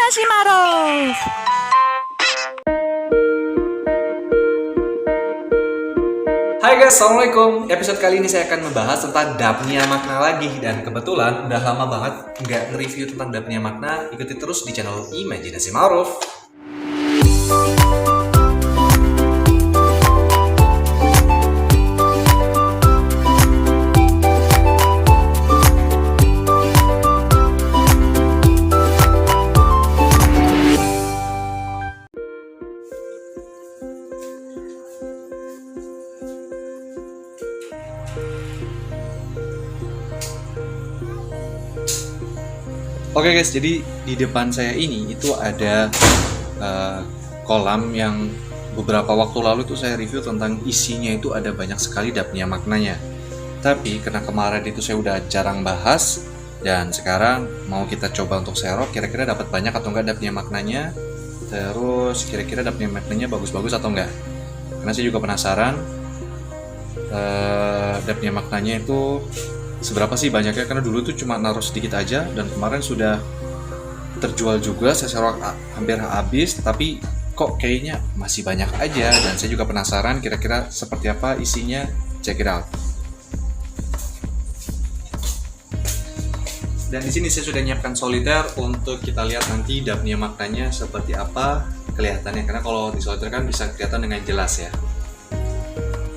Imajinasi Maruf. Hai guys, Assalamualaikum. Episode kali ini saya akan membahas tentang Dapnia Makna lagi. Dan kebetulan udah lama banget nggak nge-review tentang Dapnia Makna. Ikuti terus di channel Imajinasi Maruf. Oke guys, jadi di depan saya ini itu ada kolam yang beberapa waktu lalu itu saya review tentang isinya itu ada banyak sekali Dapnia maknanya. Tapi karena kemarin itu saya udah jarang bahas dan sekarang mau kita coba untuk serok kira-kira dapat banyak atau enggak Dapnia maknanya. Terus kira-kira Dapnia maknanya bagus-bagus atau enggak. Karena saya juga penasaran Dapnia maknanya itu seberapa sih banyaknya, karena dulu tuh cuma naruh sedikit aja dan kemarin sudah terjual juga, saya serok hampir habis, tapi kok kayaknya masih banyak aja dan saya juga penasaran kira-kira seperti apa isinya. Check it out. Dan di sini saya sudah nyiapkan soliter untuk kita lihat nanti Dapnia maknanya seperti apa kelihatannya, karena kalau di soliter kan bisa kelihatan dengan jelas ya.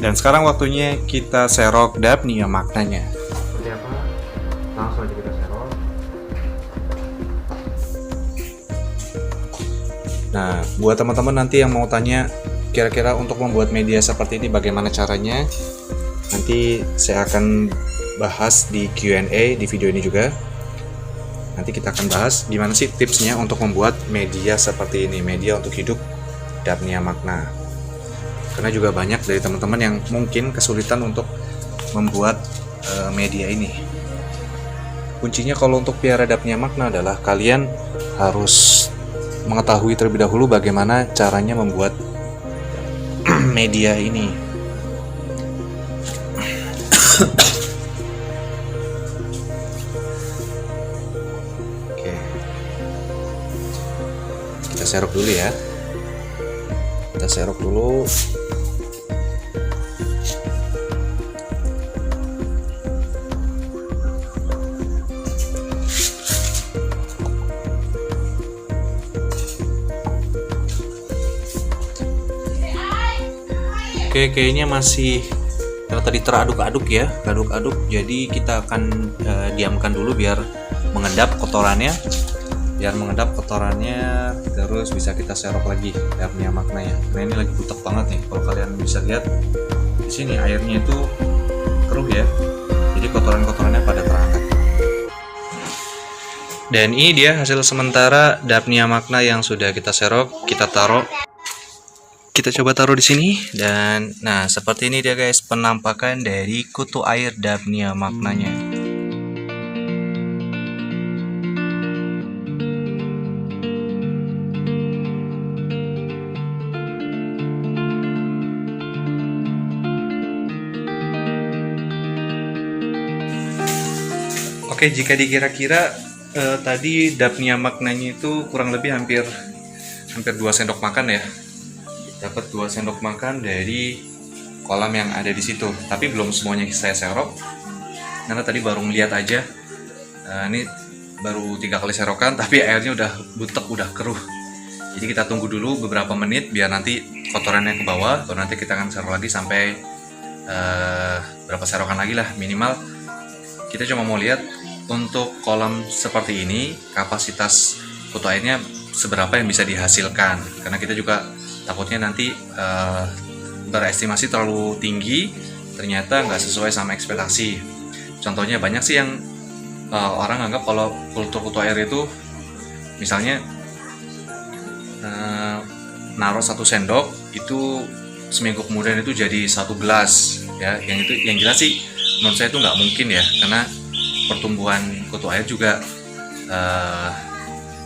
Dan sekarang waktunya kita serok Dapnia maknanya. Seperti apa? Langsung aja kita serok. Nah, buat teman-teman nanti yang mau tanya kira-kira untuk membuat media seperti ini bagaimana caranya, nanti saya akan bahas di Q&A di video ini juga. Nanti kita akan bahas gimana sih tipsnya untuk membuat media seperti ini, media untuk hidup Dapnia makna. Karena juga banyak dari teman-teman yang mungkin kesulitan untuk membuat media ini. Kuncinya kalau untuk piara Dapnia makna adalah kalian harus mengetahui terlebih dahulu bagaimana caranya membuat media ini. Oke. Kita serok dulu ya. Kita serok dulu. Oke, kayaknya masih karena tadi teraduk-aduk ya, aduk-aduk. Jadi kita akan diamkan dulu biar mengendap kotorannya, terus bisa kita serok lagi Dapnia maknanya. Nah ini lagi butek banget nih, kalau kalian bisa lihat di sini airnya itu keruh ya, jadi kotoran-kotorannya pada terangkat. Dan ini dia hasil sementara Dapnia makna yang sudah kita serok, kita taruh. Kita coba taruh di sini dan nah seperti ini dia guys penampakan dari kutu air Dapnia maknanya. Oke, jika dikira-kira tadi Dapnia maknanya itu kurang lebih hampir 2 sendok makan ya. Dapat 2 sendok makan dari kolam yang ada di situ, tapi belum semuanya saya serok karena tadi baru melihat aja. Ini baru 3 kali serokan tapi airnya udah butek, udah keruh. Jadi kita tunggu dulu beberapa menit biar nanti kotorannya ke bawah, baru nanti kita akan serok lagi sampai berapa serokan lagi lah minimal. Kita cuma mau lihat untuk kolam seperti ini kapasitas kutu airnya seberapa yang bisa dihasilkan, karena kita juga takutnya nanti berestimasi terlalu tinggi ternyata nggak sesuai sama ekspektasi. Contohnya banyak sih yang orang anggap kalau kultur kutu air itu misalnya naruh 1 sendok itu seminggu kemudian itu jadi 1 gelas ya. Yang jelas sih menurut saya itu nggak mungkin ya, karena pertumbuhan kutu air juga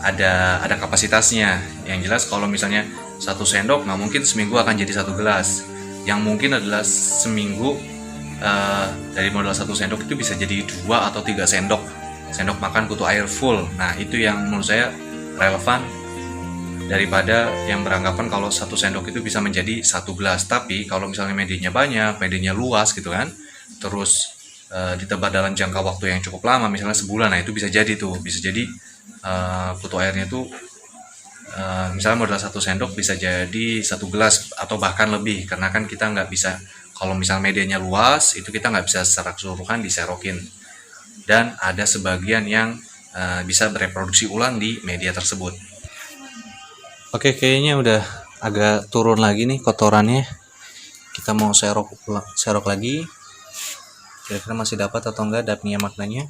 ada kapasitasnya. Yang jelas kalau misalnya 1 sendok, nah mungkin seminggu akan jadi 1 gelas. Yang mungkin adalah seminggu dari modal 1 sendok itu bisa jadi 2 atau 3 sendok makan kutu air full. Nah itu yang menurut saya relevan daripada yang beranggapan kalau 1 sendok itu bisa menjadi 1 gelas. Tapi kalau misalnya medianya banyak, medianya luas gitu kan, terus ditebar dalam jangka waktu yang cukup lama, misalnya sebulan, nah itu bisa jadi kutu airnya itu misalnya modal 1 sendok bisa jadi 1 gelas atau bahkan lebih, karena kan kita nggak bisa, kalau misalnya medianya luas itu kita nggak bisa secara keseluruhan diserokin, dan ada sebagian yang bisa bereproduksi ulang di media tersebut. Oke, kayaknya udah agak turun lagi nih kotorannya. Kita mau serok lagi. Kira-kira masih dapat atau enggak dapnia maknanya.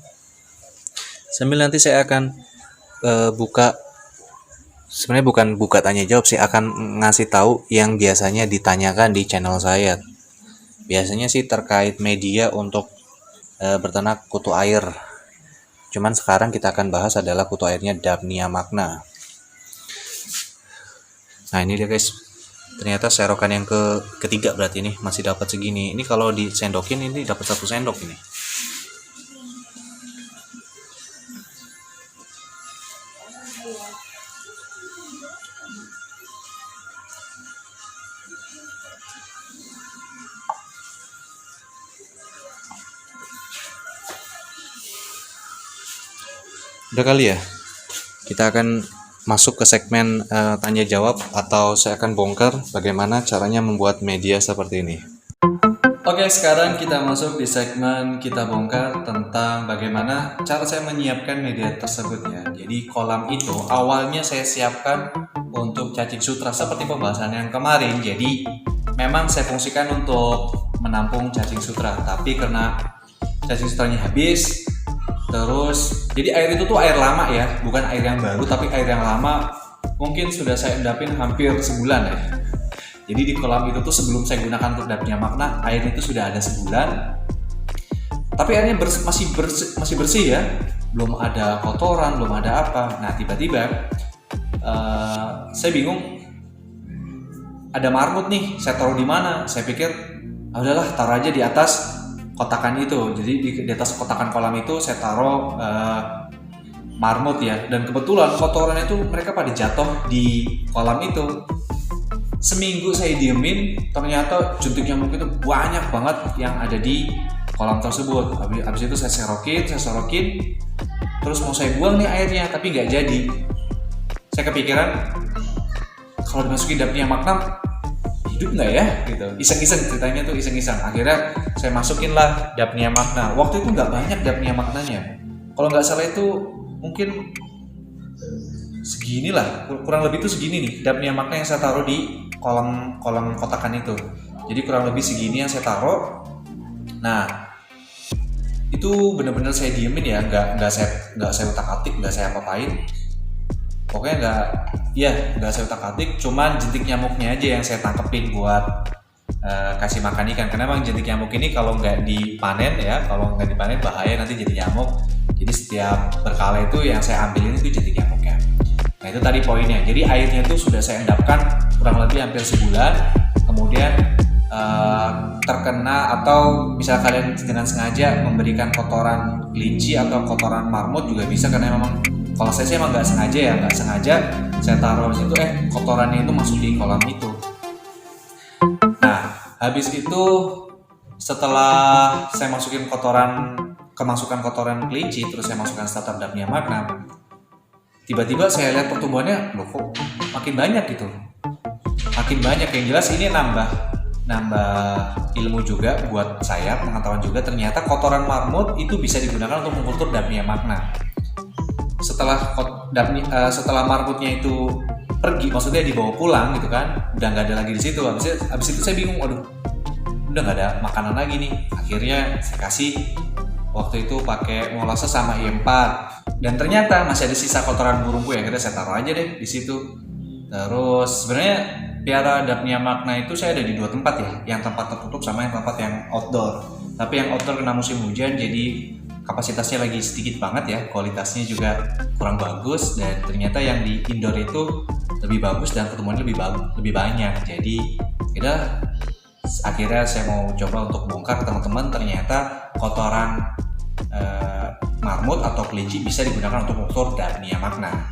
Sambil nanti saya akan buka, sebenarnya bukan buka tanya jawab sih, akan ngasih tahu yang biasanya ditanyakan di channel saya. Biasanya sih terkait media untuk berternak kutu air. Cuman sekarang kita akan bahas adalah kutu airnya Dapnia magna. Nah ini dia guys, ternyata serokan yang ketiga berarti ini masih dapat segini. Ini kalau disendokin ini dapat 1 sendok ini. Udah kali ya, kita akan masuk ke segmen tanya jawab, atau saya akan bongkar bagaimana caranya membuat media seperti ini. Oke, sekarang kita masuk di segmen kita bongkar tentang bagaimana cara saya menyiapkan media tersebut ya. Jadi kolam itu awalnya saya siapkan untuk cacing sutra seperti pembahasan yang kemarin. Jadi memang saya fungsikan untuk menampung cacing sutra, tapi karena cacing sutranya habis, terus jadi air itu tuh air lama ya, bukan air yang baru tapi air yang lama, mungkin sudah saya endapin hampir sebulan ya. Jadi di kolam itu tuh sebelum saya gunakan untuk Dapnia magna, air itu sudah ada sebulan, tapi airnya masih bersih ya, belum ada kotoran, belum ada apa. Nah tiba-tiba saya bingung, ada marmut nih, saya taruh di mana? Saya pikir udahlah taruh aja di atas kotakan itu. Jadi di atas kotakan kolam itu saya taruh marmut ya, dan kebetulan kotoran itu mereka pada jatuh di kolam itu. Seminggu saya diemin, ternyata jentik nyamuk itu banyak banget yang ada di kolam tersebut. Habis itu saya sorokin, terus mau saya buang nih airnya, tapi nggak jadi. Saya kepikiran, kalau dimasukin Dapnia magna hidup nggak ya gitu, iseng-iseng ceritanya tuh, iseng-iseng. Akhirnya saya masukin lah Dapnia magna. Waktu itu nggak banyak Dapnia magnanya, kalau nggak salah itu mungkin segini lah, kurang lebih tuh segini nih Dapnia magna yang saya taruh di kolam kotakan itu. Jadi kurang lebih segini yang saya taruh. Nah itu bener-bener saya diemin ya, nggak saya utak-atik, nggak saya apa-apain. Pokoknya nggak saya utak-atik, cuman jentik nyamuknya aja yang saya tangkepin buat kasih makan ikan. Karena emang jentik nyamuk ini kalau nggak dipanen ya, kalau nggak dipanen bahaya, nanti jadi nyamuk. Jadi setiap berkala itu yang saya ambilin itu jentik nyamuknya. Nah itu tadi poinnya. Jadi airnya itu sudah saya endapkan kurang lebih hampir sebulan. Kemudian terkena, atau misal kalian dengan sengaja memberikan kotoran kelinci atau kotoran marmut juga bisa, karena memang kalau saya sih emang nggak sengaja saya taruh di situ, kotorannya itu masuk di kolam itu. Nah habis itu setelah saya kemasukan kotoran kelinci, terus saya masukkan starter Dapnia magna, tiba-tiba saya lihat pertumbuhannya loh kok makin banyak gitu, makin banyak. Yang jelas ini nambah ilmu juga buat saya, pengetahuan juga. Ternyata kotoran marmut itu bisa digunakan untuk mengkultur Dapnia magna. Setelah marmutnya itu pergi, maksudnya dibawa pulang gitu kan, udah nggak ada lagi di situ. Habis itu saya bingung, waduh, udah nggak ada makanan lagi nih. Akhirnya saya kasih waktu itu pakai molase sama I4, dan ternyata masih ada sisa kotoran burungku yang saya taruh aja deh di situ. Terus sebenarnya piara Dapnia magna itu saya ada di 2 tempat ya, yang tempat tertutup sama yang tempat yang outdoor. Tapi yang outdoor kena musim hujan, jadi kapasitasnya lagi sedikit banget ya, kualitasnya juga kurang bagus, dan ternyata yang di indoor itu lebih bagus dan pertumbuhannya lebih banyak. Jadi akhirnya saya mau coba untuk bongkar teman-teman, ternyata kotoran marmut atau kelinci bisa digunakan untuk mengukur Dapnia magna.